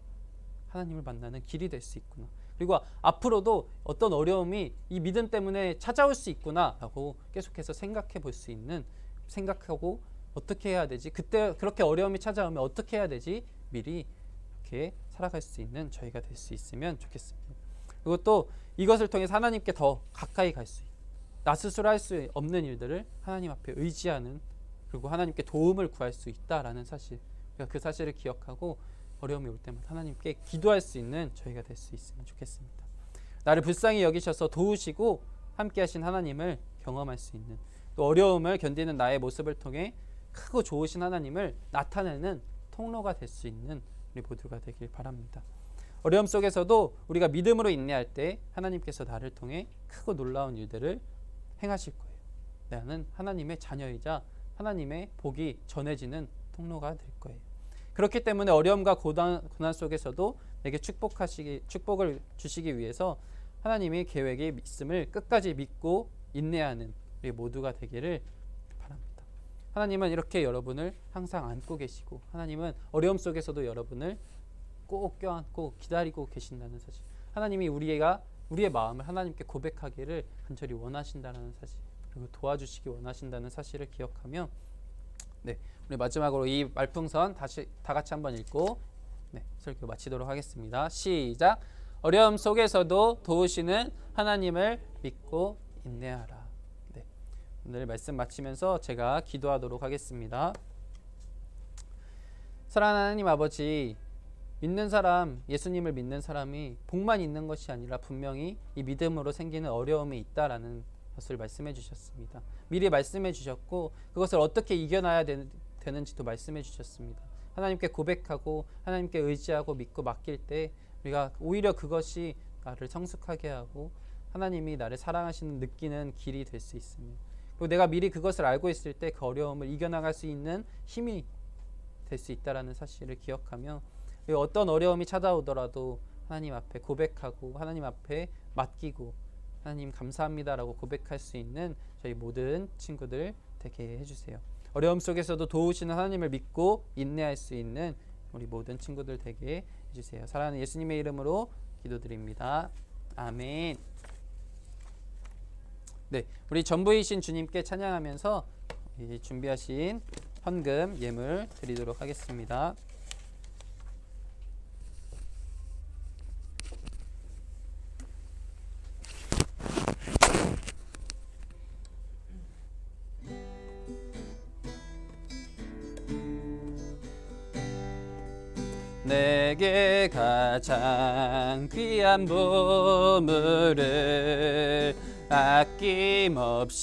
Speaker 1: 하나님을 만나는 길이 될 수 있구나. 그리고 앞으로도 어떤 어려움이 이 믿음 때문에 찾아올 수 있구나 라고 계속해서 생각해 볼 수 있는, 생각하고 어떻게 해야 되지, 그때 그렇게 어려움이 찾아오면 어떻게 해야 되지, 미리 이렇게 살아갈 수 있는 저희가 될 수 있으면 좋겠습니다. 그리고 또 이것을 통해서 하나님께 더 가까이 갈 수 있는, 나 스스로 할 수 없는 일들을 하나님 앞에 의지하는, 그리고 하나님께 도움을 구할 수 있다라는 사실, 그 사실을 기억하고 어려움이 올 때마다 하나님께 기도할 수 있는 저희가 될 수 있으면 좋겠습니다. 나를 불쌍히 여기셔서 도우시고 함께 하신 하나님을 경험할 수 있는, 또 어려움을 견디는 나의 모습을 통해 크고 좋으신 하나님을 나타내는 통로가 될 수 있는 우리 모두가 되길 바랍니다. 어려움 속에서도 우리가 믿음으로 인내할 때 하나님께서 나를 통해 크고 놀라운 일들을 행하실 거예요. 나는 하나님의 자녀이자 하나님의 복이 전해지는 통로가 될 거예요. 그렇기 때문에 어려움과 고난 속에서도 내게 축복을 주시기 위해서 하나님의 계획에 있음을 끝까지 믿고 인내하는 우리 모두가 되기를 바랍니다. 하나님은 이렇게 여러분을 항상 안고 계시고 하나님은 어려움 속에서도 여러분을 꼭 껴안고 기다리고 계신다는 사실, 하나님이 우리의 마음을 하나님께 고백하기를 간절히 원하신다는 사실, 그리고 도와주시기 원하신다는 사실을 기억하며 우리 마지막으로 이 말풍선 다시 다 같이 한번 읽고 설교 마치도록 하겠습니다. 시작. 어려움 속에서도 도우시는 하나님을 믿고 인내하라. 오늘 말씀 마치면서 제가 기도하도록 하겠습니다. 사랑하는 하나님 아버지, 믿는 사람, 예수님을 믿는 사람이 복만 있는 것이 아니라 분명히 이 믿음으로 생기는 어려움이 있다라는 것을 말씀해 주셨습니다. 미리 말씀해 주셨고 그것을 어떻게 이겨나야 되는지도 말씀해 주셨습니다. 하나님께 고백하고 하나님께 의지하고 믿고 맡길 때 우리가 오히려 그것이 나를 성숙하게 하고 하나님이 나를 사랑하시는 느끼는 길이 될 수 있습니다. 그리고 내가 미리 그것을 알고 있을 때 그 어려움을 이겨나갈 수 있는 힘이 될 수 있다는 사실을 기억하며 어떤 어려움이 찾아오더라도 하나님 앞에 고백하고 하나님 앞에 맡기고 하나님 감사합니다라고 고백할 수 있는 저희 모든 친구들 되게 해주세요. 어려움 속에서도 도우시는 하나님을 믿고 인내할 수 있는 우리 모든 친구들 되게 해주세요. 사랑하는 예수님의 이름으로 기도드립니다. 아멘. 우리 전부이신 주님께 찬양하면서 준비하신 헌금 예물 드리도록 하겠습니다. 내게 가장 귀한 보물을 아낌없이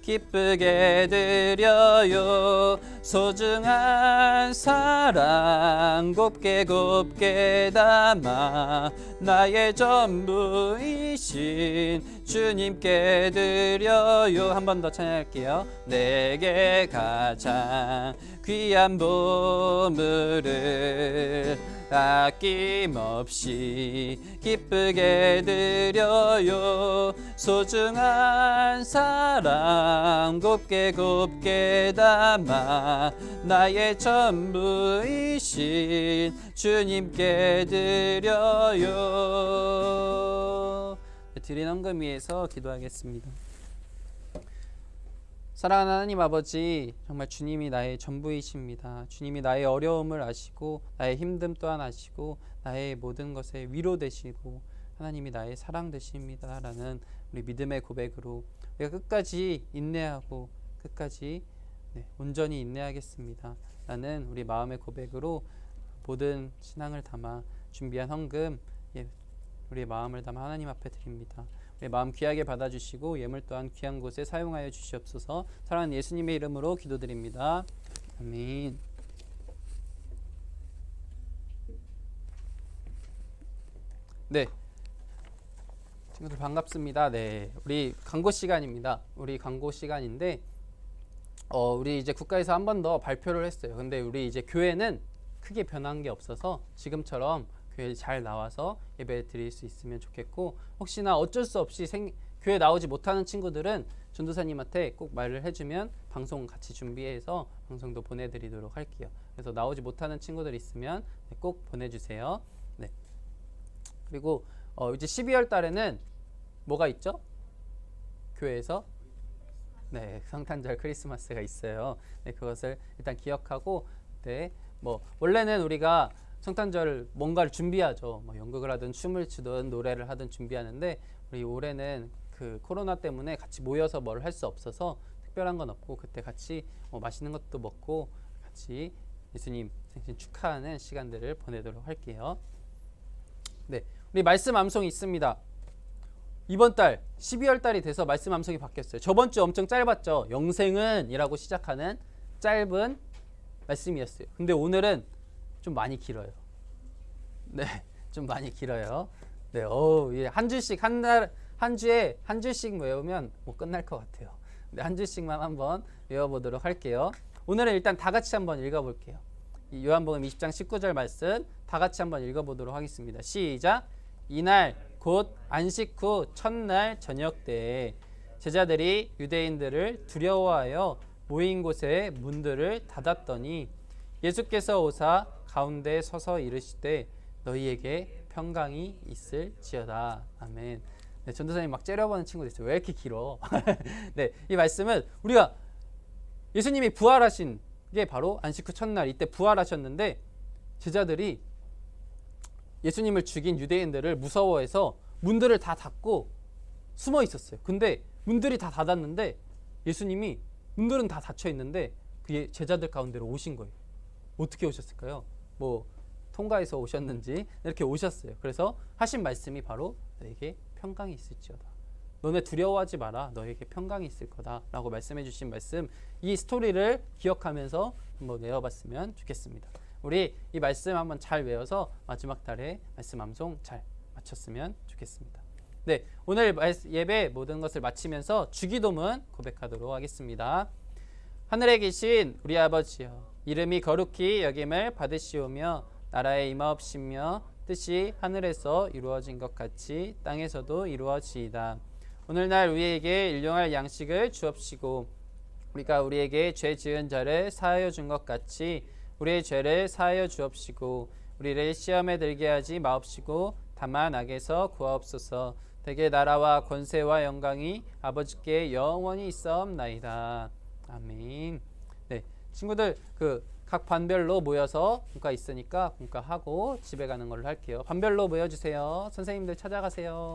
Speaker 1: 기쁘게 드려요. 소중한 사랑 곱게 담아 나의 전부이신 주님께 드려요. 한 번 더 찬양할게요. 내게 가장 귀한 보물을 아낌없이 기쁘게 드려요. 소중한 사랑 곱게 담아 나의 전부이신 주님께 드려요. 드린 헌금 위해서 기도하겠습니다. 사랑하는 하나님 아버지, 정말 주님이 나의 전부이십니다. 주님이 나의 어려움을 아시고 나의 힘듦 또한 아시고 나의 모든 것에 위로 되시고 하나님이 나의 사랑 되십니다 라는 우리 믿음의 고백으로 우리가 끝까지 인내하고 끝까지 온전히 인내하겠습니다 라는 우리 마음의 고백으로 모든 신앙을 담아 준비한 헌금 우리의 마음을 담아 하나님 앞에 드립니다. 우리의 마음 귀하게 받아주시고 예물 또한 귀한 곳에 사용하여 주시옵소서. 사랑하는 예수님의 이름으로 기도드립니다. 아멘. 친구들 반갑습니다. 우리 광고 시간입니다. 우리 광고 시간인데 우리 이제 국가에서 한 번 더 발표를 했어요. 근데 우리 이제 교회는 크게 변한 게 없어서 지금처럼 교회에 잘 나와서 예배 드릴 수 있으면 좋겠고, 혹시나 어쩔 수 없이 교회 나오지 못하는 친구들은 전도사님한테 꼭 말을 해주면 방송 같이 준비해서 방송도 보내드리도록 할게요. 그래서 나오지 못하는 친구들 있으면 꼭 보내주세요. 그리고 이제 12월 달에는 뭐가 있죠? 교회에서 성탄절 크리스마스가 있어요. 그것을 일단 기억하고 원래는 우리가 성탄절 뭔가를 준비하죠. 연극을 하든 춤을 추든 노래를 하든 준비하는데 우리 올해는 그 코로나 때문에 같이 모여서 뭘 할 수 없어서 특별한 건 없고 그때 같이 맛있는 것도 먹고 같이 예수님 생신 축하하는 시간들을 보내도록 할게요. 우리 말씀 암송이 있습니다. 이번 달 12월 달이 돼서 말씀 암송이 바뀌었어요. 저번 주 엄청 짧았죠. 영생은 이라고 시작하는 짧은 말씀이었어요. 근데 오늘은 좀 많이 길어요. 좀 많이 길어요. 한 주씩 한 주에 한 줄씩 외우면 끝날 것 같아요. 네, 한 줄씩만 한번 외워보도록 할게요. 오늘은 일단 다 같이 한번 읽어볼게요. 이 요한복음 20장 19절 말씀 다 같이 한번 읽어보도록 하겠습니다. 시작. 이날 곧 안식 후 첫날 저녁 때에 제자들이 유대인들을 두려워하여 모인 곳에 문들을 닫았더니 예수께서 오사 가운데 서서 이르시되 너희에게 평강이 있을지어다. 아멘. 네, 전도사님 막 째려보는 친구도 있어요. 왜 이렇게 길어? 네, 이 말씀은 우리가 예수님이 부활하신 게 바로 안식 후 첫날 이때 부활하셨는데 제자들이 예수님을 죽인 유대인들을 무서워해서 문들을 다 닫고 숨어 있었어요. 근데 문들이 다 닫았는데 예수님이 문들은 다 닫혀 있는데 그 제자들 가운데로 오신 거예요. 어떻게 오셨을까요? 뭐 통가에서 오셨는지 이렇게 오셨어요. 그래서 하신 말씀이 바로 너에게 평강이 있을지어다. 너네 두려워하지 마라. 너에게 평강이 있을 거다. 라고 말씀해 주신 말씀, 이 스토리를 기억하면서 한번 외워봤으면 좋겠습니다. 우리 이 말씀 한번 잘 외워서 마지막 달에 말씀 암송 잘 마쳤으면 좋겠습니다. 네, 오늘 예배 모든 것을 마치면서 주기도문 고백하도록 하겠습니다. 하늘에 계신 우리 아버지여, 이름이 거룩히 여김을 받으시오며 나라의 임하옵시며 뜻이 하늘에서 이루어진 것 같이 땅에서도 이루어지이다. 오늘날 우리에게 일용할 양식을 주옵시고 우리가 우리에게 죄 지은 자를 사하여 준 것 같이 우리의 죄를 사하여 주옵시고 우리를 시험에 들게 하지 마옵시고 다만 악에서 구하옵소서. 대개 나라와 권세와 영광이 아버지께 영원히 있사옵나이다. 아멘. 네, 친구들 각 반별로 모여서 분과 있으니까 분과하고 집에 가는 걸로 할게요. 반별로 모여주세요. 선생님들 찾아가세요.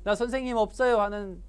Speaker 1: 나 선생님 없어요 하는